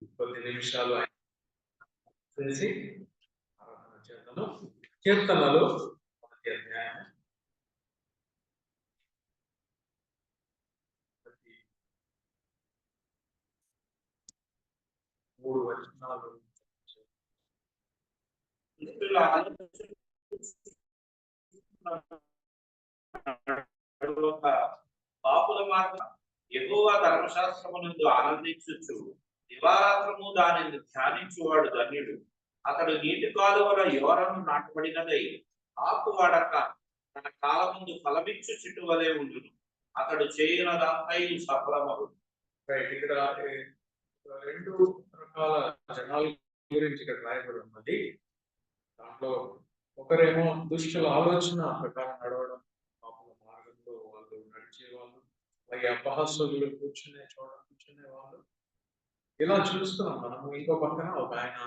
కొద్ది నిమిషాలు చేసి ఆరాధన చేద్దాము. కీర్తనలు 1వ అధ్యాయం 3 వచనాలు. పాపుల మార్గం యెహోవా ధర్మశాస్త్రమునందు ఆనందించుచు దివారాత్రము దానిని ధ్యానించువాడు ధన్యుడు. అతడు నీటి కాలువల యోరను నాటబడినదై ఆకు వాడక తన కాలముందు ఫలమిచ్చు చెట్టు వలె ఉండును. అతడు చేయునదంతయు సఫలమగును. ఇక్కడ 2 రకాల జనాల గురించి ఇక్కడ రాయబడి ఉన్నది. దాంట్లో ఒకరేమో దుష్టుల ఆలోచన ప్రకారం నడవడం, పాపల మార్గంలో వాళ్ళు నడిచేవాళ్ళు, అలాగే అపహాస్యులు కూర్చునే వాళ్ళు, ఇలా చూస్తున్నాం మనము. ఇంకో పక్కన ఒక ఆయన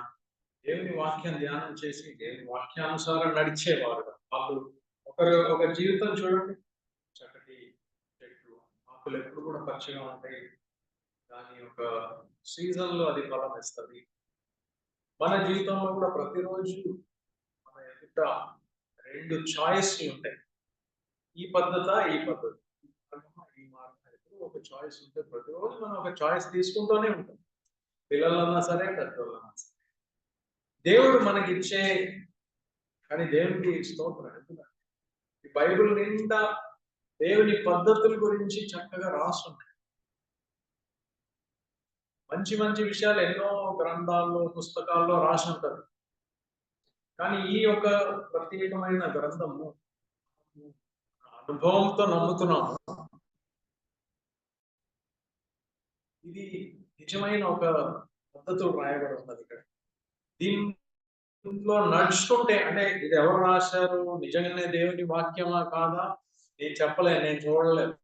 దేవుని వాక్యం ధ్యానం చేసి దేవుని వాక్యానుసారం నడిచేవారు. వాళ్ళు ఒక జీవితం చూడండి, చక్కటి చెట్లు, ఆకులు ఎప్పుడు కూడా పచ్చగా ఉంటాయి, దాని యొక్క సీజన్ లో అది ఫలం ఇస్తుంది. మన జీవితంలో కూడా ప్రతిరోజు మన ఎదుట 2 చాయిస్లు ఉంటాయి. ఈ పద్ధతి ఈ మార్గం ఒక చాయిస్ ఉంటే ప్రతిరోజు మనం ఒక చాయిస్ తీసుకుంటూనే ఉంటాం. పిల్లలన్నా సరే, పెద్దోళ్ళన్నా సరే. దేవుడు మనకిచ్చే, కానీ దేవునికి స్తోత్రం. ఎందుకంటే ఈ బైబిల్ నిండా దేవుని పద్ధతుల గురించి చక్కగా రాస్తున్నాయి. మంచి మంచి విషయాలు ఎన్నో గ్రంథాల్లో, పుస్తకాల్లో రాసి ఉంటారు. కానీ ఈ యొక్క ప్రత్యేకమైన గ్రంథము అనుభవంతో నమ్ముతున్నాము. ఇది నిజమైన ఒక పద్ధతులు రాయబడి ఉన్నది. ఇక్కడ దీంట్లో నడుచుకుంటే, అంటే ఇది ఎవరు రాశారు, నిజంగానే దేవుని వాక్యమా కాదా నేను చెప్పలేను, నేను చూడలేదు.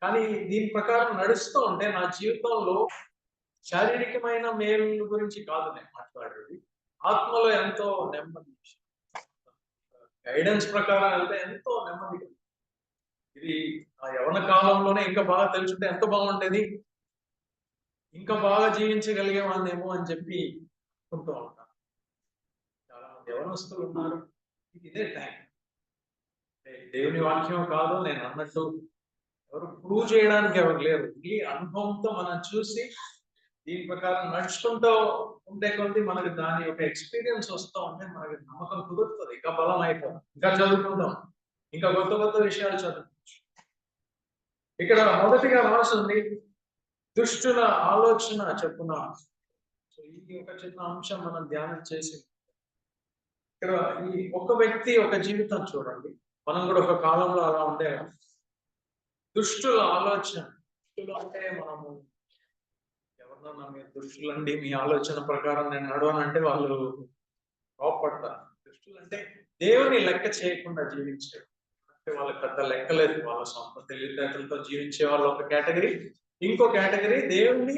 కానీ దీని ప్రకారం నడుస్తూ ఉంటే నా జీవితంలో శారీరకమైన మేలు గురించి కాదు నేను మాట్లాడేది, ఆత్మలో ఎంతో నెమ్మది, గైడెన్స్ ప్రకారం వెళ్తే ఎంతో నెమ్మది. ఇది ఆ యవన కాలంలోనే ఇంకా బాగా తెలుసుంటే ఎంత బాగుండేది, ఇంకా బాగా జీవించగలిగేవాన్నేమో అని చెప్పి అనుకుంటూ ఉంటాను. చాలా మంది యవనస్తులు ఉన్నారు, ఇదే టైం. దేవుని వాక్యం కాదు నేను అన్నట్టు ఎవరు ప్రూవ్ చేయడానికి ఎవరు లేరు. ఈ అనుభవంతో మనం చూసి దీని ప్రకారం నడుచుకుంటూ ఉండే కొద్ది మనకి దాని యొక్క ఎక్స్పీరియన్స్ వస్తూ ఉంటే మనకి నమ్మకం కుదురుతుంది, ఇంకా బలం అయిపోతుంది, ఇంకా చదువుకుంటాం, ఇంకా కొత్త కొత్త విషయాలు చదువుకోవచ్చు. ఇక్కడ మొదటిగా రాసింది దుష్టుల ఆలోచన చెప్పున. సో ఇది ఒక చిన్న అంశం మనం ధ్యానం చేసి, ఇక్కడ ఈ ఒక వ్యక్తి ఒక జీవితం చూడండి. మనం కూడా ఒక కాలంలో అలా ఉండేవాళ్ళం. దుష్టుల ఆలోచన, దుష్టులు అంటే మనము ఎవరన్నా మీరు దుష్టులండి మీ ఆలోచన ప్రకారం నేను నడవనంటే వాళ్ళు కోపడతారు. దుష్టులు అంటే దేవుని లెక్క చేయకుండా జీవించే, అంటే వాళ్ళకి పెద్ద లెక్కలేదు, వాళ్ళ సొంత తెలివితేటలతో జీవించే వాళ్ళు ఒక కేటగిరీ. ఇంకో కేటగిరీ దేవుణ్ణి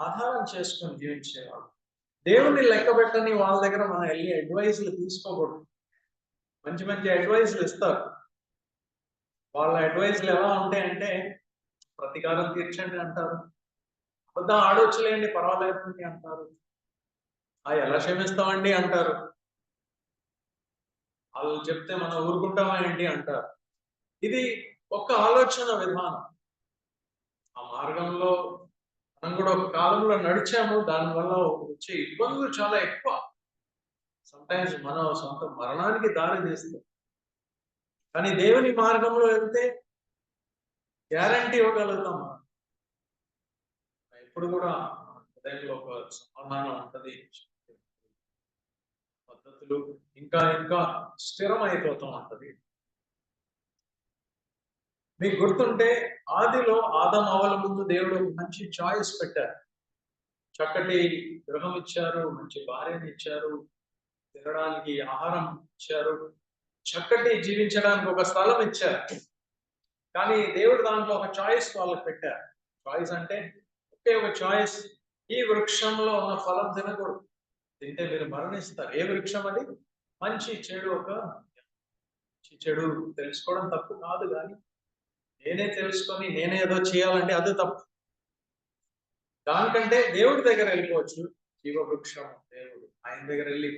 ఆధారం చేసుకొని జీవించేవాళ్ళు. దేవుణ్ణి లెక్క పెట్టని వాళ్ళ దగ్గర మనం వెళ్ళి అడ్వైజ్లు తీసుకోకూడదు. మంచి మంచి అడ్వైజ్లు ఇస్తారు. వాళ్ళ అడ్వైజ్లు ఎలా ఉంటాయంటే ప్రతీకారం తీర్చండి అంటారు, కొద్ది ఆడొచ్చులేండి పర్వాలేదండి అంటారు, ఎలా క్షమిస్తామండి అంటారు, వాళ్ళు చెప్తే మనం ఊరుకుంటామా ఏంటి అంటారు. ఇది ఒక ఆలోచన విధానం. ఆ మార్గంలో మనం కూడా ఒక కాలంలో నడిచాము, దానివల్ల వచ్చే ఇబ్బందులు చాలా ఎక్కువ. సమ్టైమ్స్ మనం సొంత మరణానికి దారి తీస్తాం. కానీ దేవుని మార్గంలో వెళ్తే గ్యారంటీ ఇవ్వగలుగుతాం. ఎప్పుడు కూడా హృదయంలో ఒక సమాధానం ఉంటుంది, పద్ధతులు ఇంకా ఇంకా స్థిరమైపోతూ ఉంటది. మీకు గుర్తుంటే ఆదిలో ఆదము అవ్వల ముందు దేవుడు మంచి చాయిస్ పెట్టారు. చక్కటి గృహం ఇచ్చారు, మంచి భార్యని ఇచ్చారు, తినడానికి ఆహారం ఇచ్చారు, చక్కటి జీవించడానికి ఒక స్థలం ఇచ్చారు. కానీ దేవుడు దాంట్లో ఒక చాయిస్ వాళ్ళకి పెట్టారు. చాయిస్ అంటే ఒకే ఒక చాయిస్, ఈ వృక్షంలో ఉన్న ఫలం తినకూడదు, తింటే మీరు మరణిస్తారు. ఏ వృక్షం అది? మంచి చెడు తెలుసుకోవడం తప్పు కాదు, కానీ నేనే తెలుసుకొని నేనే ఏదో చేయాలంటే అది తప్పు. దానికంటే దేవుడి దగ్గర వెళ్ళిపోవచ్చు. జీవవృక్షం దేవుడు, ఆయన దగ్గర వెళ్ళి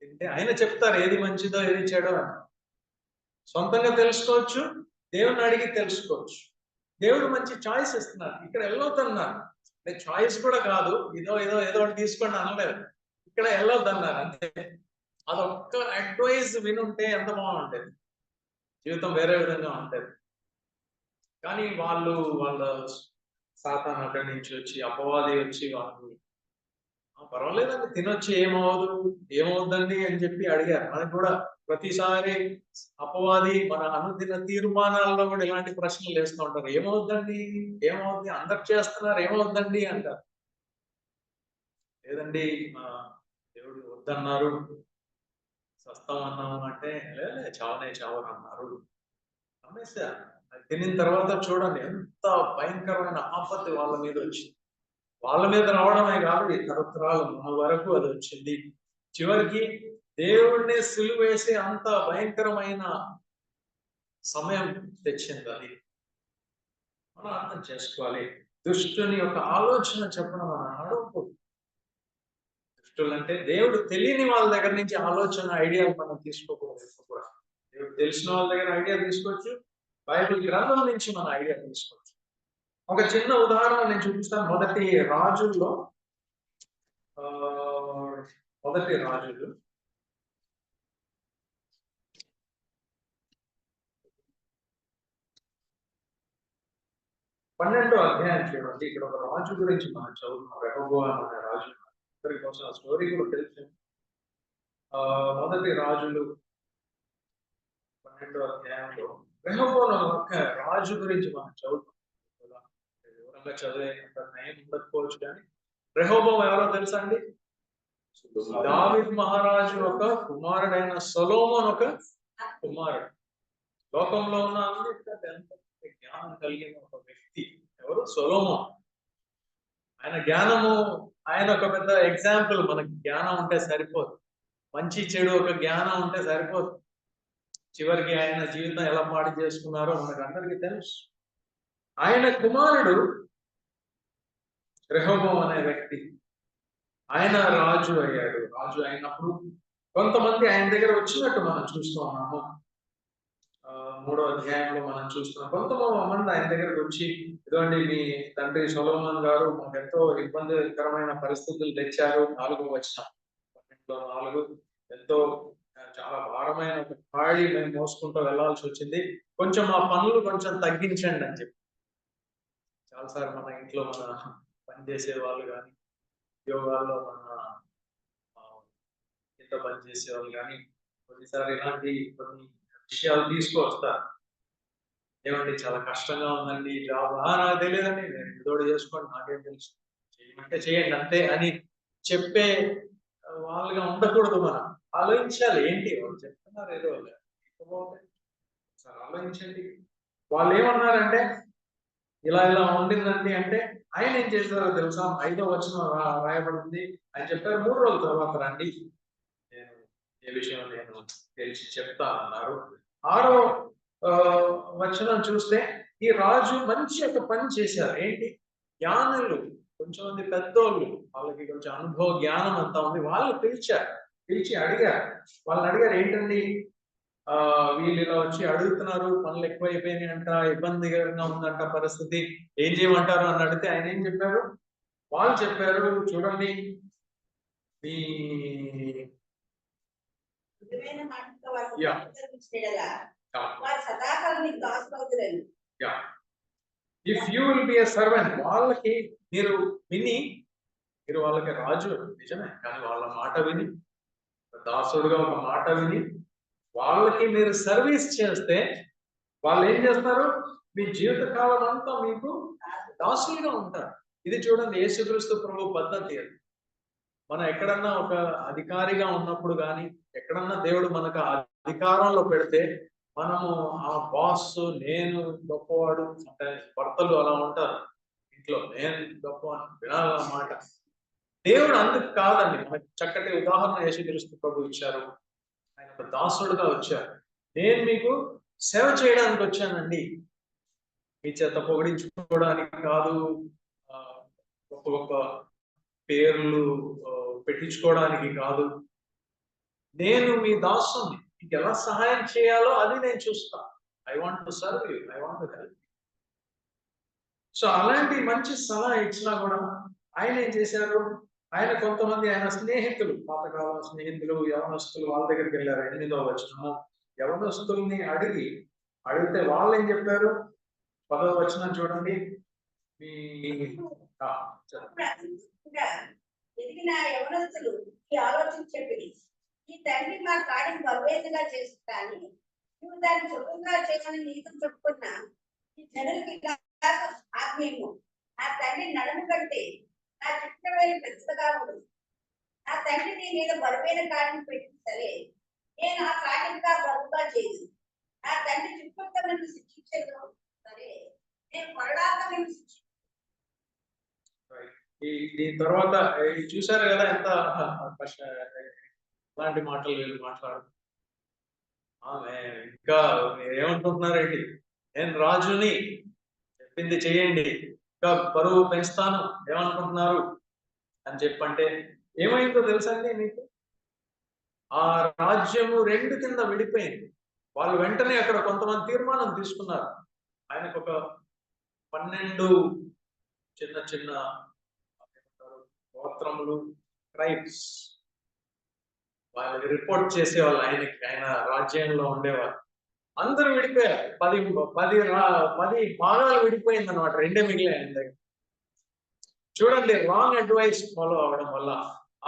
తింటే ఆయన చెప్తారు ఏది మంచిదో ఏది చెడో అని. సొంతంగా తెలుసుకోవచ్చు, దేవుని అడిగి తెలుసుకోవచ్చు. దేవుడు మంచి చాయిస్ ఇస్తున్నారు. ఇక్కడ వెళ్ళొద్దన్నారు, అంటే చాయిస్ కూడా కాదు, ఏదో ఏదో ఏదో ఒకటి తీసుకోండి అనలేదు. ఇక్కడ వెళ్ళొద్దన్నారు అంతే. అదొక్క అడ్వైజ్ వినుంటే ఎంత బాగుంటేది, జీవితం వేరే విధంగా ఉంటది. కానీ వాళ్ళ సాతాను అక్కడి నుంచి వచ్చి, అపవాది వచ్చి వాళ్ళు పర్వాలేదండి తినొచ్చు, ఏమవుద్దండి అని చెప్పి అడిగారు. మనకు కూడా ప్రతిసారి అపవాది మన అనుదిన తీర్మానాల్లో కూడా ఇలాంటి ప్రశ్నలు వేస్తూ ఉంటారు. ఏమవుద్దండి, ఏమవుద్ది, అందరు చేస్తున్నారు, ఏమవుద్దండి అంటారు. లేదండి దేవుడు వద్దన్నారు, స్వస్థం అన్నాము అంటే లేదు చావనే చావరు అన్నారు. నమ్మేశారు. అది తినిన తర్వాత చూడండి ఎంత భయంకరమైన ఆపత్తి వాళ్ళ మీద వచ్చింది. వాళ్ళ మీద రావడమే కాదు, ఈ తరతరాలు మన వరకు అది వచ్చింది. చివరికి దేవుడిని సిలువేసే అంత భయంకరమైన సమయం తెచ్చింది అది. మనం అర్థం చేసుకోవాలి. దుష్టుని యొక్క ఆలోచన చెప్పడం మన అడుగు. దుష్టులు అంటే దేవుడు తెలియని వాళ్ళ దగ్గర నుంచి ఆలోచన ఐడియాలు మనం తీసుకోకూడదు. కూడా దేవుడు తెలిసిన వాళ్ళ దగ్గర ఐడియా తీసుకోవచ్చు, బైబిల్ గ్రంథం నుంచి మన ఐడియా తీసుకోవచ్చు. ఒక చిన్న ఉదాహరణ నేను చూపిస్తాను. మొదటి రాజులు 12వ అధ్యాయం చూడండి. ఇక్కడ ఒక రాజు గురించి మనం చదువుతున్నాం, రెహోబోయాము అనే రాజు. అందరి కోసం ఆ స్టోరీ కూడా తెలుసు. మొదటి రాజులు 12వ అధ్యాయంలో రెహోబోయాము ఒక రాజు గురించి మనం చదువుతాం. వివరంగా చదివేంత నయం ఉండకపోవచ్చు, కానీ రెహోబోయాము ఎవరో తెలుసా అండి? దావీదు మహారాజు ఒక కుమారుడైన సొలొమోను ఒక కుమారుడు. లోకంలో ఉన్న అందరికంటే జ్ఞానం కలిగిన ఒక వ్యక్తి ఎవరు? సొలొమోను. ఆయన జ్ఞానము, ఆయన ఒక పెద్ద ఎగ్జాంపుల్. మనకి జ్ఞానం ఉంటే సరిపోదు, మంచి చెడు ఒక జ్ఞానం ఉంటే సరిపోదు. చివరికి ఆయన జీవితం ఎలా పాడు చేసుకున్నారో మనకు అందరికీ తెలుసు. ఆయన కుమారుడు రెహోబోయాము అనే వ్యక్తి, ఆయన రాజు అయ్యాడు. రాజు అయినప్పుడు కొంతమంది ఆయన దగ్గర వచ్చినట్టు మనం చూస్తూ ఉన్నాము. 3వ అధ్యాయంలో మనం చూస్తున్నాం. కొంతమంది ఆయన దగ్గరకు వచ్చి, ఇదిగోండి మీ తండ్రి సొలొమోను గారు మాకు ఎంతో ఇబ్బందికరమైన పరిస్థితులు తెచ్చారు. 4వ వచనం, 12:4, ఎంతో చాలా భారమైన ఒక ఖాళీ మేము మోసుకుంటూ వెళ్లాల్సి వచ్చింది, కొంచెం ఆ పనులు కొంచెం తగ్గించండి అని చెప్పి. చాలాసార్లు మన ఇంట్లో మన పనిచేసే వాళ్ళు కానీ, ఉద్యోగాల్లో మన కింద పనిచేసే వాళ్ళు కానీ కొన్నిసార్లు ఇలాంటి కొన్ని విషయాలు తీసుకొస్తారు. ఏమండి చాలా కష్టంగా ఉందండి జాబ్, నాకు తెలియదండి, నేను ఏదోడు చేసుకోండి, నాకేం తెలుసు, చేయమంటే చేయండి అంతే అని చెప్పే వాళ్ళుగా ఉండకూడదు. మనం ఆలోచించాలి, ఏంటి వాళ్ళు చెప్తున్నారు ఏదో ఆలోచించండి. వాళ్ళు ఏమన్నారంటే ఇలా ఇలా ఉండిందండి అంటే, ఆయన ఏం చేశారో తెలుసా? 5వ వచనం రాయబడింది. ఆయన చెప్పారు 3 రోజుల తర్వాత రండి, నేను ఏ విషయం నేను తెలిసి చెప్తా అన్నారు. 6వ వచనం చూస్తే ఈ రాజు మంచి ఒక పని చేశారు. ఏంటి? జ్ఞానులు, కొంచెం మంది పెద్దోళ్ళు, వాళ్ళకి కొంచెం అనుభవ జ్ఞానం అంతా ఉంది, వాళ్ళు పిలిచి అడిగారు. వాళ్ళని అడిగారు, ఏంటండి వీళ్ళు ఇలా వచ్చి అడుగుతున్నారు, పనులు ఎక్కువైపోయినాయి అంట, ఇబ్బందికరంగా ఉందంట పరిస్థితి, ఏం చేయమంటారు అని అడిగితే ఆయన ఏం చెప్పారు? వాళ్ళు చెప్పారు, చూడండి me if you will be a servant, వాళ్ళకి మీరు విని, మీరు వాళ్ళకి రాజు నిజమే, కానీ వాళ్ళ మాట విని, దాసుడుగా ఒక మాట విని వాళ్ళకి మీరు సర్వీస్ చేస్తే వాళ్ళు ఏం చేస్తారు? మీ జీవిత కాలం అంతా మీకు దాసులుగా ఉంటారు. ఇది చూడండి యేసుక్రీస్తు ప్రభు పద్ధతి. అది మనం ఎక్కడన్నా ఒక అధికారిగా ఉన్నప్పుడు కానీ, ఎక్కడన్నా దేవుడు మనకు అధికారంలో పెడితే మనము ఆ బాస్, నేను గొప్పవాడు అంటే, భర్తలు అలా ఉంటారు ఇంట్లో, నేను గొప్పవాడు వినాలన్నమాట. దేవుడు అందుకు కాదండి. మనకు చక్కటి ఉదాహరణ యేసుక్రీస్తు ప్రభు ఇచ్చారు. ఆయన ఒక దాసుడుగా వచ్చారు. నేను మీకు సేవ చేయడానికి వచ్చానండి. మీ చేత పొగిడించుకోవడానికి కాదు, ఆ, గొప్ప గొప్ప పేర్లు పెట్టించుకోవడానికి కాదు. నేను మీ దాసుని, మీకు ఎలా సహాయం చేయాలో అది నేను చూస్తాను. I want to serve you, I want to help. So అలాంటి మంచి సలహా ఇచ్చినా కూడా ఆయన ఏం చేశారు, ఆయన కొంతమంది ఆయన స్నేహితులు, పాతకాలం స్నేహితులు, యవనస్తులు వాళ్ళ దగ్గరికి వెళ్ళారు. 8వ వచనము, యవనస్తుల్ని అడిగితే వాళ్ళు ఏం చెప్పారు? 10వ వచనం చూడండి. మీ ఎదిగిన యవనస్తులు ఈ ఆలోచన చెప్పింది, ఈ తండ్రి మా కార్యం బలవేదగా చేస్తాను, నువ్వు దాన్ని సుఖంగా చేయమని నీతో చెప్పుకున్నా ఈ జనులకి ఆత్మీయము. నా తండ్రి నడుము కంటే నా చిట్టవేలు పెద్దగా ఉండదు. నా తండ్రి నీ మీద బరువైన కార్యం పెట్టి సరే, నేను ఆ కార్యంగా బరువుగా చేయదు. నా తండ్రి చుట్టూ నన్ను శిక్షించదు సరే, నేను కొరడాక నేను శిక్షి. దీని తర్వాత చూసారు కదా ఎంత అలాంటి మాటలు వీళ్ళు మాట్లాడు. ఇంకా ఏమనుకుంటున్నారేంటి, నేను రాజుని, చెప్పింది చేయండి, ఇంకా బరువు పెంచుతాను ఏమనుకుంటున్నారు అని చెప్పంటే ఏమైందో తెలుసండి మీకు? ఆ రాజ్యము 2 కింద విడిపోయింది. వాళ్ళు వెంటనే అక్కడ కొంతమంది తీర్మానం తీసుకున్నారు. ఆయనకు ఒక 12 చిన్న చిన్న గోత్రములు, ట్రైబ్స్, వాళ్ళకి రిపోర్ట్ చేసేవాళ్ళు ఆయనకి. ఆయన రాజ్యంలో ఉండేవాళ్ళు అందరూ విడిపోయారు. 10 భాగాలు విడిపోయింది అనమాట. 2 మిగిలిన ఆయన దగ్గర. చూడండి, రాంగ్ అడ్వైస్ ఫాలో అవడం వల్ల,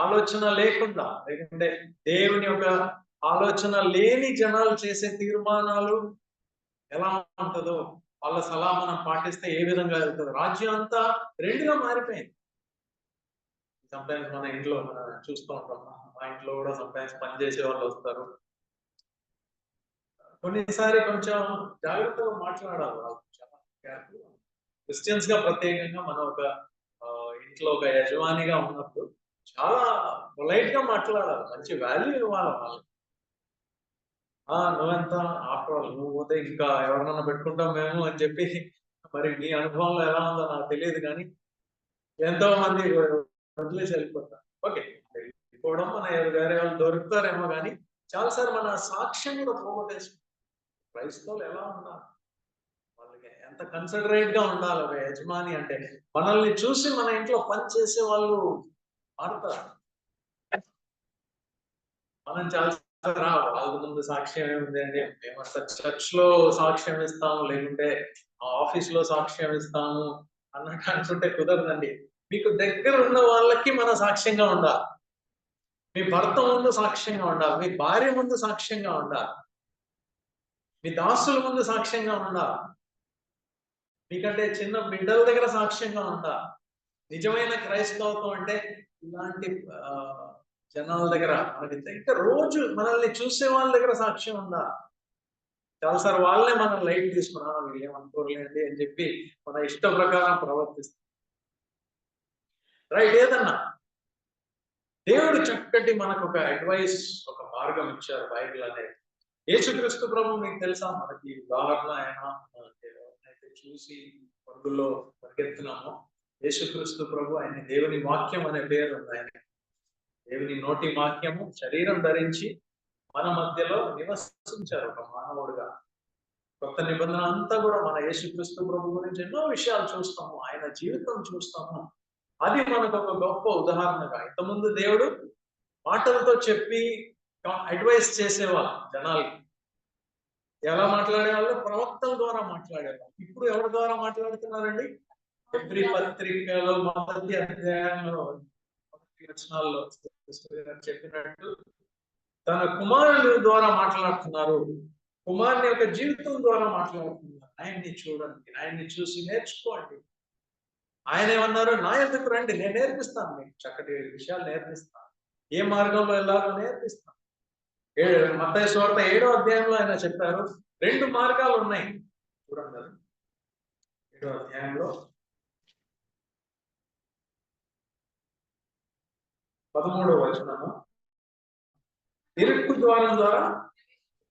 ఆలోచన లేకుండా, లేకుంటే దేవుని యొక్క ఆలోచన లేని జనాలు చేసే తీర్మానాలు ఎలా ఉంటుందో, వాళ్ళ సలహా మనం పాటిస్తే ఏ విధంగా వెళ్తుంది. రాజ్యం అంతా 2గా మారిపోయింది. సమ్టైమ్స్ మన ఇంట్లో చూస్తూ ఉంటాం. మా ఇంట్లో కూడా సమ్టైమ్స్ పనిచేసే వాళ్ళు వస్తారు. కొన్నిసారి కొంచెం జాగ్రత్తగా మాట్లాడాలి వాళ్ళు. క్రిస్టియన్స్ గా ప్రత్యేకంగా మనం ఒక ఇంట్లో ఒక యజమానిగా ఉన్నప్పుడు చాలా పొలైట్ గా మాట్లాడాలి, మంచి వాల్యూ ఇవ్వాలి వాళ్ళకి. నువ్వెంత, ఆఫ్టర్ ఆల్ నువ్వు పోతే ఇంకా ఎవరినన్నా పెట్టుకుంటాం మేము అని చెప్పి. మరి నీ అనుభవంలో ఎలా ఉందో నాకు తెలియదు, కానీ ఎంతో మంది వదిలేసి వెళ్ళిపోతారు. ఓకే, వెళ్ళిపోవడం మన వేరే వాళ్ళు దొరుకుతారేమో, కానీ చాలాసార్లు మన సాక్ష్యం కూడా పోగొట్టేసుకుంటాం. క్రైస్తవులు ఎలా ఉన్నారు, వాళ్ళకి ఎంత కన్సిడరేట్ గా ఉండాలి ఒక యజమాని అంటే. మనల్ని చూసి మన ఇంట్లో పని చేసే వాళ్ళు మారుతారు. మనం చాలా వాళ్ళ ముందు సాక్ష్యం ఏముంది అండి, మేము అసలు చర్చ్ లో సాక్ష్యం ఇస్తాము, లేకుంటే ఆఫీస్ లో సాక్ష్యం ఇస్తాము అన్నట్టు అనుకుంటే కుదరదండి. మీకు దగ్గర ఉన్న వాళ్ళకి మన సాక్ష్యంగా ఉండాలి. మీ భర్త ముందు సాక్ష్యంగా ఉండాలి, మీ భార్య ముందు సాక్ష్యంగా ఉండాలి, మీ దాసుల ముందు సాక్ష్యంగా ఉండాలి, మీకంటే చిన్న బిడ్డల దగ్గర సాక్ష్యంగా ఉండాలి. నిజమైన క్రైస్తవత్వం అంటే ఇలాంటి జనాల దగ్గర, మనకి దగ్గర రోజు మనల్ని చూసే వాళ్ళ దగ్గర సాక్ష్యం ఉందా. చాలాసార్లు వాళ్ళనే మనం లైట్ తీసుకున్నాం, వీళ్ళు ఏమనుకోలేండి అని చెప్పి మన ఇష్ట ప్రకారం ప్రవర్తిస్తాం. రైట్, ఏదన్నా దేవుడు చక్కటి మనకు ఒక అడ్వైస్, ఒక మార్గం ఇచ్చారు బైబిల్ అనేది. యేసుక్రీస్తు ప్రభు మీకు తెలుసా, మనకి ఉదాహరణ. ఆయన ఎవరినైతే చూసి పరుగుల్లో పరిగెత్తున్నామో యేసుక్రీస్తు ప్రభు, ఆయన దేవుని వాక్యం అనే పేరు ఉంది. ఆయన దేవుని నోటి వాక్యము శరీరం ధరించి మన మధ్యలో నివసించారు ఒక మానవుడుగా. కొత్త నిబంధన అంతా కూడా మన యేసుక్రీస్తు ప్రభు గురించి ఎన్నో విషయాలు చూస్తాము, ఆయన జీవితం చూస్తాము. అది మనకు ఒక గొప్ప ఉదాహరణగా. ఇంతకుముందు దేవుడు మాటలతో చెప్పి అడ్వైస్ చేసేవాళ్ళు జనాలకి. ఎలా మాట్లాడేవాళ్ళు? ప్రవక్తల ద్వారా మాట్లాడేవాళ్ళు. ఇప్పుడు ఎవరి ద్వారా మాట్లాడుతున్నారండి? ఎవ్రీ పత్రికలో మొదటి అధ్యాయంలో వచనాల్లో చెప్పినట్టు తన కుమారుని ద్వారా మాట్లాడుతున్నారు, కుమారుని యొక్క జీవితం ద్వారా మాట్లాడుతున్నారు. ఆయన్ని చూడండి, ఆయన్ని చూసి నేర్చుకోండి. ఆయన ఏమన్నారు? నా ఎదుకు రండి, నేను నేర్పిస్తాను, మీకు చక్కటి విషయాలు నేర్పిస్తాను, ఏ మార్గంలో వెళ్ళాలో నేర్పిస్తాను. మత్తయి సువార్త 7వ అధ్యాయంలో ఆయన చెప్పారు, 2 మార్గాలు ఉన్నాయి చూడండి. 7వ అధ్యాయంలో 13వ వచనము, ఇరుకు ద్వారం ద్వారా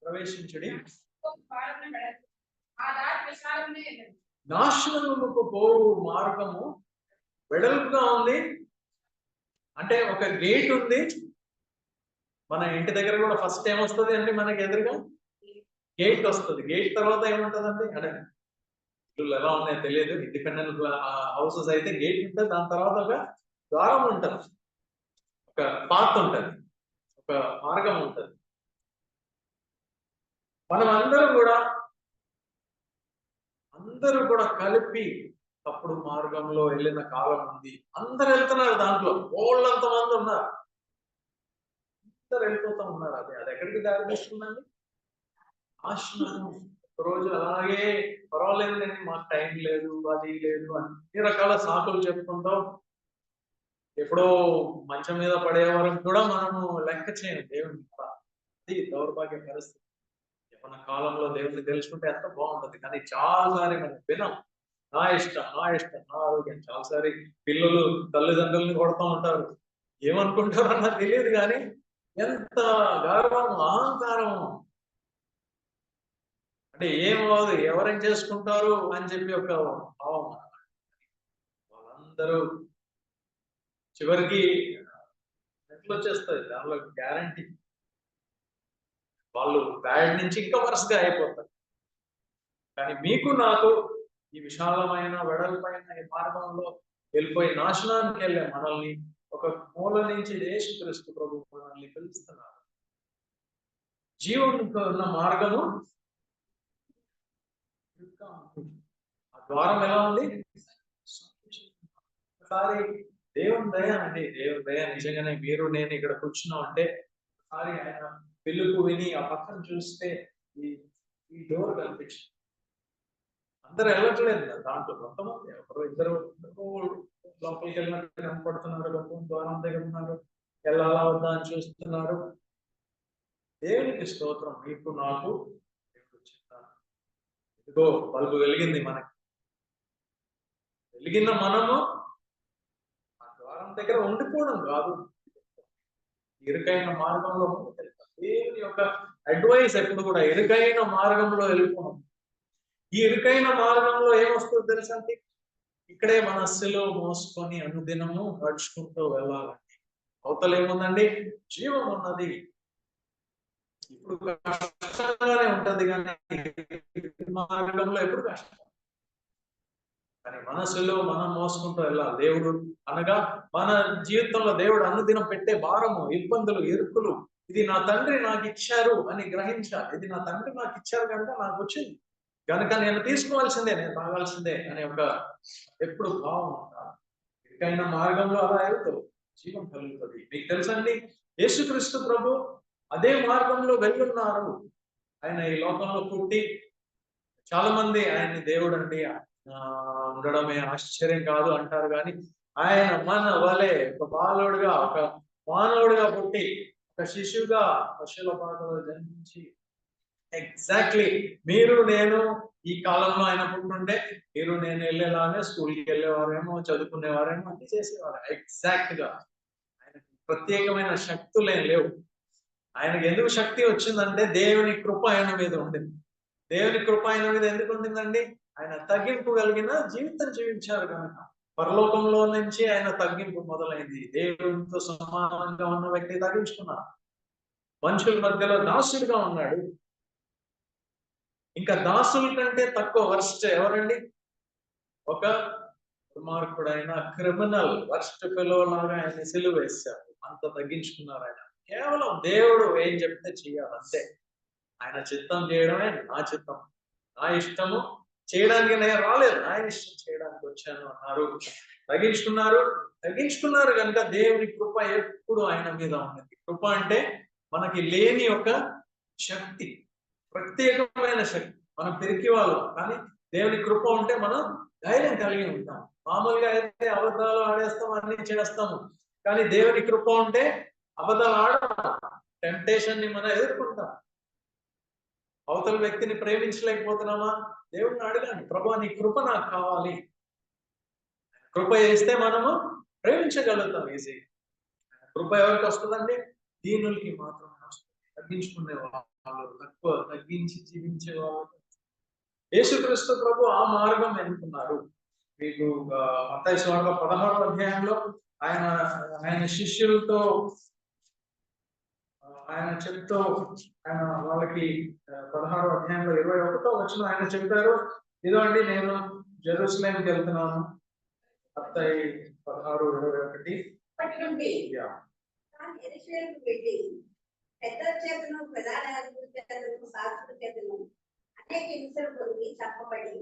ప్రవేశించుడి, నాశనముకు పోవు మార్గము వెడల్పుగా ఉంది. అంటే ఒక గేట్ ఉంది. మన ఇంటి దగ్గర కూడా ఫస్ట్ ఏమొస్తుంది అండి, మనకి ఎదురుగా గేట్ వస్తుంది. గేట్ తర్వాత ఏముంటదండి, అంటే ఇల్లు ఎలా ఉన్నాయో తెలియదు, ఇండిపెండెంట్ హౌసెస్ అయితే గేట్ ఉంటుంది, దాని తర్వాత ఒక ద్వారం ఉంటుంది, ఒక పాత్ ఉంటుంది, ఒక మార్గం ఉంటుంది. మనం అందరూ కూడా కలిపి తప్పుడు మార్గంలో వెళ్ళిన కాలం ఉంది. అందరు వెళ్తున్నారు, దాంట్లో ఓళ్ళంత మంది ఉన్నారు, అందరు వెళ్ళిపోతా ఉన్నారు. అది ఎక్కడికి దారి తీస్తుందండి? నాశనము. ఒక రోజు అలాగే పర్వాలేదు లేని మాకు టైం లేదు, అది లేదు, అన్ని రకాల సాకులు చెప్పుకుంటాం. ఎప్పుడో మంచం మీద పడే వరకు కూడా మనము లెక్క చేయము దేవుని. అది దౌర్భాగ్య పరిస్థితి. మన కాలంలో దేవుడిని తెలుసుకుంటే ఎంత బాగుంటుంది, కానీ చాలాసారి మనం వినం. నా ఇష్టం, నా ఇష్టం, నా ఆరోగ్యం. చాలాసారి పిల్లలు తల్లిదండ్రుల్ని కొడుతూ ఉంటారు. ఏమనుకుంటారో నాకు తెలియదు, కానీ ఎంత గర్వం, అహంకారం. అంటే ఏమవదు, ఎవరేం చేసుకుంటారు అని చెప్పి ఒక భావం. వాళ్ళందరూ చివరికి ఎట్లా వచ్చేస్తుంది, దానిలో గ్యారంటీ. వాళ్ళు బ్యాడ్ నుంచి ఇంకా వరుసగా అయిపోతారు. కానీ మీకు నాకు ఈ విశాలమైన వెడల్పైన ఈ మార్గంలో వెళ్ళిపోయి నాశనానికి వెళ్ళే మనల్ని ఒక మూల నుంచి యేసుక్రీస్తు ప్రభువు మనల్ని పిలుస్తున్నారు. జీవంతో ఉన్న మార్గము ఆ ద్వారం ఎలా ఉంది? ఒకసారి దేవుని దయ అండి, దేవుని దయ. నిజంగానే మీరు నేను ఇక్కడ కూర్చున్నాం అంటే ఒకసారి ఆయన పిలుపు విని ఆ పక్కన చూస్తే ఈ డోర్ కనిపించింది. అందరు వెళ్ళట్లేదు దాంట్లో, కొంతమంది ఒకరు ఇద్దరు లోపలికి వెళ్ళినట్టు కనపడుతున్నారు, ద్వారం దగ్గర ఉన్నారు, వెళ్ళాలా వద్దా అని చూస్తున్నారు. దేవునికి స్తోత్రం. మీకు నాకు దేవుడు చెప్తాను, ఇదిగో బల్బు వెలిగింది. మనకి వెలిగిన మనము ఆ ద్వారం దగ్గర ఉండిపోవడం కాదు, ఇరుకైన మార్గంలో దేవుని యొక్క అడ్వైస్ ఎప్పుడు కూడా ఇరుకైన మార్గంలో వెళ్ళిపోవడం. ఈ ఇరుకైన మార్గంలో ఏమొస్తుందో తెలుసండి, ఇక్కడే మనస్సులో మోసుకొని అనుదినము నడుచుకుంటూ వెళ్ళాలండి. అవతల ఏముందండి? జీవం ఉన్నది. ఇప్పుడు కష్టంగానే ఉంటది, కానీ మార్గంలో ఎప్పుడు కష్టం. కానీ మనసులో మనం మోసుకుంటూ వెళ్ళాలి. దేవుడు అనగా మన జీవితంలో దేవుడు అనుదినం పెట్టే భారము, ఇబ్బందులు, ఇరుకులు, ఇది నా తండ్రి నాకు ఇచ్చారు అని గ్రహించాలి. ఇది నా తండ్రి నాకు ఇచ్చారు కనుక నాకు వచ్చింది, కనుక నేను తీసుకోవాల్సిందే, నేను తాగాల్సిందే అనే ఒక ఎప్పుడు భావం ఉండాలి. ఇకైనా మార్గంలో అలా వెళ్తూ జీవం కలుగుతుంది. మీకు తెలుసండి, యేసుక్రీస్తు ప్రభు అదే మార్గంలో వెళ్ళున్నారు. ఆయన ఈ లోకంలో పుట్టి చాలా మంది ఆయన్ని దేవుడు అండి ఉండడమే ఆశ్చర్యం కాదు అంటారు, కానీ ఆయన మన వలె ఒక బాలుడుగా, ఒక మానవుడిగా పుట్టి, ఒక శిశువుగా పశువుల పాకలో జన్మించి, ఎగ్జాక్ట్లీ మీరు నేను ఈ కాలంలో ఆయన పుట్టుంటే మీరు నేను వెళ్ళేలానే స్కూల్కి వెళ్ళేవారేమో, చదువుకునేవారేమో, అన్ని చేసేవారు. ఎగ్జాక్ట్ గా ఆయనకు ప్రత్యేకమైన శక్తులు ఏం లేవు. ఆయనకు ఎందుకు శక్తి వచ్చిందంటే దేవుని కృప ఆయన మీద ఉండింది. దేవుని కృప ఆయన మీద ఎందుకు ఉండిందండి? ఆయన తగ్గింపు కలిగిన జీవితం జీవించారు కనుక. పరలోకంలో నుంచి ఆయన తగ్గింపు మొదలైంది. దేవునితో సమానంగా ఉన్న వ్యక్తి తగ్గించుకున్నారు. మనుషుల మధ్యలో దాసుడిగా ఉన్నాడు. ఇంకా దాసుల కంటే తక్కువ వర్స్ట్ ఎవరండి? ఒక దుర్మార్గుడైన క్రిమినల్, వర్స్ట్ ఫెలో లాగా ఆయన సిలువ వేశారు. అంత తగ్గించుకున్నారు ఆయన. కేవలం దేవుడు ఏం చెప్తే చేయాలి అంతే. ఆయన చిత్తం చేయడమే నా చిత్తం, నా ఇష్టము చేయడానికి నేను రాలేదు, ఆయన ఇష్టం చేయడానికి వచ్చాను అన్నారు. తగ్గించుకున్నారు కనుక దేవుని కృప ఎప్పుడు ఆయన మీద ఉన్నది. కృప అంటే మనకి లేని ఒక శక్తి, ప్రత్యేకమైన శక్తి. మనం పెరికి వాళ్ళం, కానీ దేవుని కృప ఉంటే మనం ధైర్యం కలిగి ఉంటాం. మామూలుగా అయితే అబద్ధాలు ఆడేస్తాం, అన్ని చేస్తాము, కానీ దేవుని కృప ఉంటే అబద్ధాలు ఆడతాం, టెంప్టేషన్ ని మనం ఎదుర్కొంటాం. అవతల వ్యక్తిని ప్రేమించలేకపోతున్నామా? దేవుడిని అడగండి, ప్రభువా నీ కృప నాకు కావాలి. కృప చేస్తే మనము ప్రేమించగలుగుతాం ఈజీ. కృప ఎవరికి వస్తుందండి? దీనులకి మాత్రమే వస్తుంది. తగ్గించుకునే వాళ్ళు, తక్కువ తగ్గించి జీవించే వాళ్ళు. యేసుక్రీస్తు ప్రభు ఆ మార్గం ఎన్నుకున్నారు. మీకు మత్తయి సువార్త 16వ అధ్యాయంలో ఆయన ఆయన శిష్యులతో ఆయన చెప్తూ ఆయన వాళ్ళకి 16వ అధ్యాయంలో 21వ వచనం ఆయన చెప్పారు, ఇదిగోండి నేను జెరూసలేంకి వెళ్తున్నాను. మత్తయి 16:21. అప్పటి నుండి యా. తాను యెరూషలేముకు వెళ్ళి పెద్దల చేతను ప్రధాన యాజకుల చేతను శాస్త్రుల చేతను అనేక హింసలు పొంది చంపబడి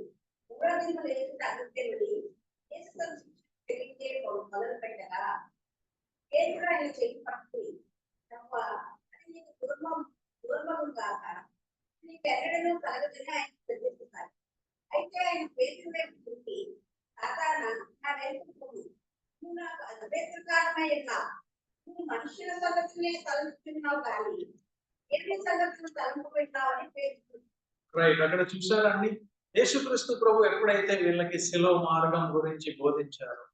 మూడో దినమున యేసు అగత్యమని యేసు తన శిష్యులకు తెలియజేయడం మొదలు పెట్టగా పేతురు ఆయన చెయ్యి పట్టుకుని ప్రభువా, అది నీకు దూర్మము కాక నీకెన్నడూ కలగదని ఆయన ప్రతిస్తున్నారు. అయితే ఆయన పేతురు వైపు చూసి, సాతానా, నా వైపు పొమ్ము. నువ్వు నాకు అభ్యంతరకారమై ఉన్నావు. నువ్వు మనుషుల సంగతినే తలంచుకున్నావు కానీ దేవుని సంగతులు తలంపుకుంటావని పేతురు. రైట్, అక్కడ చూసారండి. యేసుక్రీస్తు ప్రభు ఎప్పుడైతే వీళ్ళకి శిలువ మార్గం గురించి బోధించారో,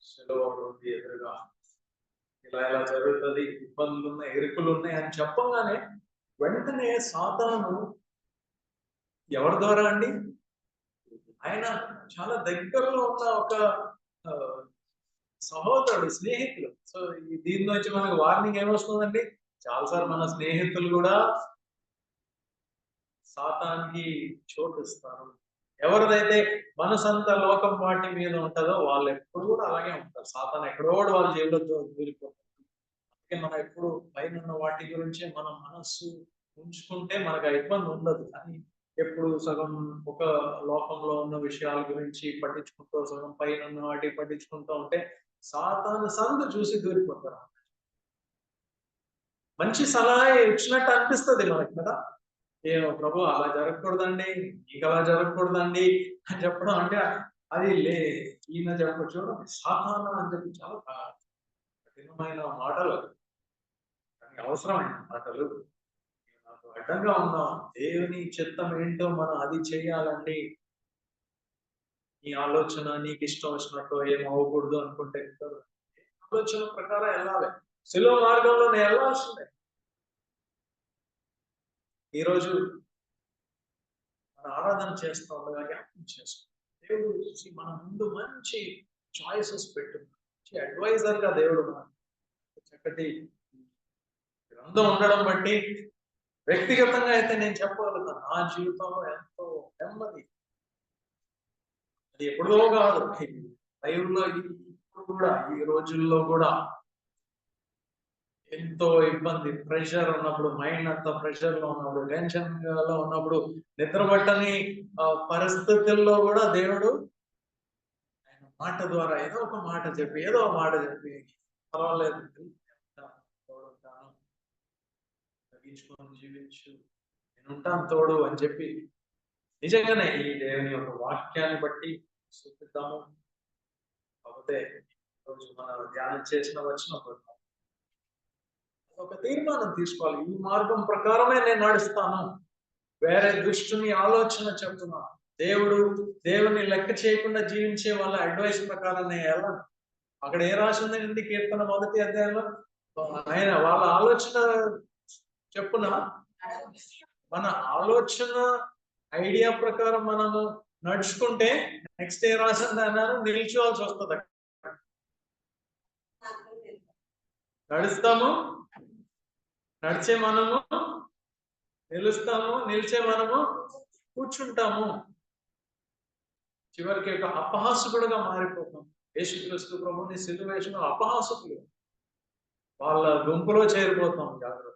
శిలువ ఉంది ఎదురుగా, ఇలా ఇలా జరుగుతుంది, ఇబ్బందులు ఉన్నాయి, ఇరుకులు ఉన్నాయి అని చెప్పగానే వెంటనే సాతాను ఎవరి ద్వారా అండి? ఆయన చాలా దగ్గరలో ఉన్న ఒక సహోదరుడు, స్నేహితులు. సో దీని నుంచి మనకు వార్నింగ్ ఏమొస్తుందండి? చాలాసార్లు మన స్నేహితులు కూడా సాతానికి చోటు ఇస్తారు. ఎవరిదైతే మనసంతా లోకం వాటి మీద ఉంటుందో వాళ్ళు ఎప్పుడు కూడా అలాగే ఉంటారు. సాతాను ఎక్కడో వాళ్ళ జైల్లో దూరిపోతారు. అందుకే మనం ఎప్పుడు పైన వాటి గురించి మన మనస్సు ఉంచుకుంటే మనకు ఆ ఇబ్బంది ఉండదు. కానీ ఎప్పుడు సగం ఒక లోకంలో ఉన్న విషయాల గురించి పట్టించుకుంటూ, సగం పైన ఉన్న వాటి పట్టించుకుంటూ ఉంటే సాతాను సందు చూసి దూరిపోతారు. మంచి సలహా ఇచ్చినట్టు అనిపిస్తుంది మనకి కదా, ఏమో ప్రభు అలా జరగకూడదండి, ఇక అలా జరగకూడదండి అని చెప్పడం అంటే అది ఈయన చెప్ప చూడండి, సాతాను అని చెప్పి చాలా కఠినమైన మాటలు, అవసరమైన మాటలు. నాకు అడ్డంగా ఉన్నాం, దేవుని చిత్తం ఏంటో మనం అది చేయాలండి. నీ ఆలోచన నీకు ఇష్టం వచ్చినట్టు ఏం అవ్వకూడదు అనుకుంటే ఆలోచన ప్రకారం వెళ్ళాలి. శిలువ మార్గంలో నేను వెళ్ళాల్సిందే. ఈరోజు మన ఆరాధన చేస్తూ ఉండగా జ్ఞాపకం చేసుకో, దేవుడు మన ముందు మంచి చాయిసెస్ పెట్టు, మంచి అడ్వైజర్ గా దేవుడు చక్కటి గ్రంథం ఉండడం బట్టి వ్యక్తిగతంగా అయితే నేను చెప్పగలుగుతాను, నా జీవితంలో ఎంతో నెమ్మది. అది ఎప్పుడో కాదు, లైవ్లో ఇప్పుడు కూడా, ఈ రోజుల్లో కూడా ఎంతో ఇబ్బంది, ప్రెషర్ ఉన్నప్పుడు, మైండ్ అంతా ప్రెషర్ లో ఉన్నప్పుడు, టెన్షన్ లో ఉన్నప్పుడు, నిద్రపట్టని పరిస్థితుల్లో కూడా దేవుడు ఆయన మాట ద్వారా ఏదో ఒక మాట చెప్పి పర్వాలేదు తోడుంటాను, తగ్గించుకొని జీవించు, నేను ఉంటాను తోడు అని చెప్పి నిజంగానే ఈ దేవుని యొక్క వాక్యాన్ని బట్టి చూపిద్దాము. కాకపోతే రోజు మనం ధ్యానం చేసిన వచ్చిన ఒక తీర్మానం తీసుకోవాలి, ఈ మార్గం ప్రకారమే నేను నడుస్తాను, వేరే దుష్టుని ఆలోచన చెప్తున్నా, దేవుని లెక్క చేయకుండా జీవించే వాళ్ళ అడ్వైస్ ప్రకారం నేను వెళ్ళను. అక్కడ ఏ రాసి ఉందండి? కీర్తన 1వ అధ్యాయంలో ఆయన వాళ్ళ ఆలోచన చెప్పున మన ఆలోచన ఐడియా ప్రకారం మనము నడుచుకుంటే నెక్స్ట్ ఏ రాసింది అన్నారు? నిల్చోవాల్సి వస్తుంది. నడుస్తాము, నడిచే మనము నిలుస్తాము, నిలిచే మనము కూర్చుంటాము. చివరికి ఒక అపహాసకుడుగా మారిపోతాం. యేసుక్రీస్తు ప్రభుని సిలువ వేసిన అపహాసకులు, వాళ్ళ గుంపులో చేరిపోతాం. జాగ్రత్త.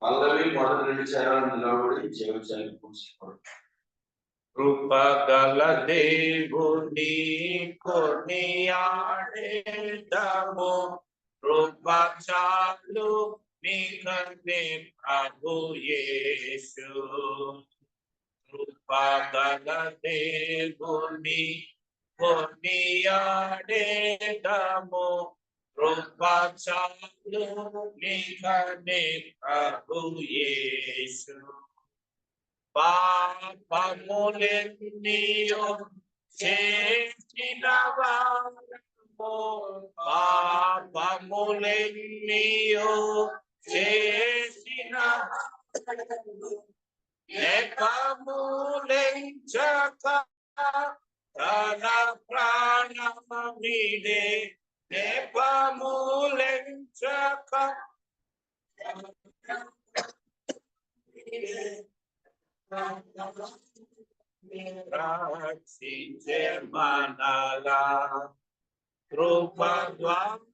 పల్లవి మొదటి 2 చరణాలు నిలబడి జీవించాలి పూర్చుకోండి. కృపగల దేవుని కొనియాడేదము, కృప చాలు నీకనే ప్రభు యేసు. కృపగల దేవుని కొనియాడేదము కృపా చాలు నికనే ప్రభు యేసు పాపములెన్నియో చేసిన వారము పాపములెన్నియో చేసిన నెపములెంచక తన ప్రాణమిడే నెపములెంచక రక్షించే మనలా కృప ద్వారా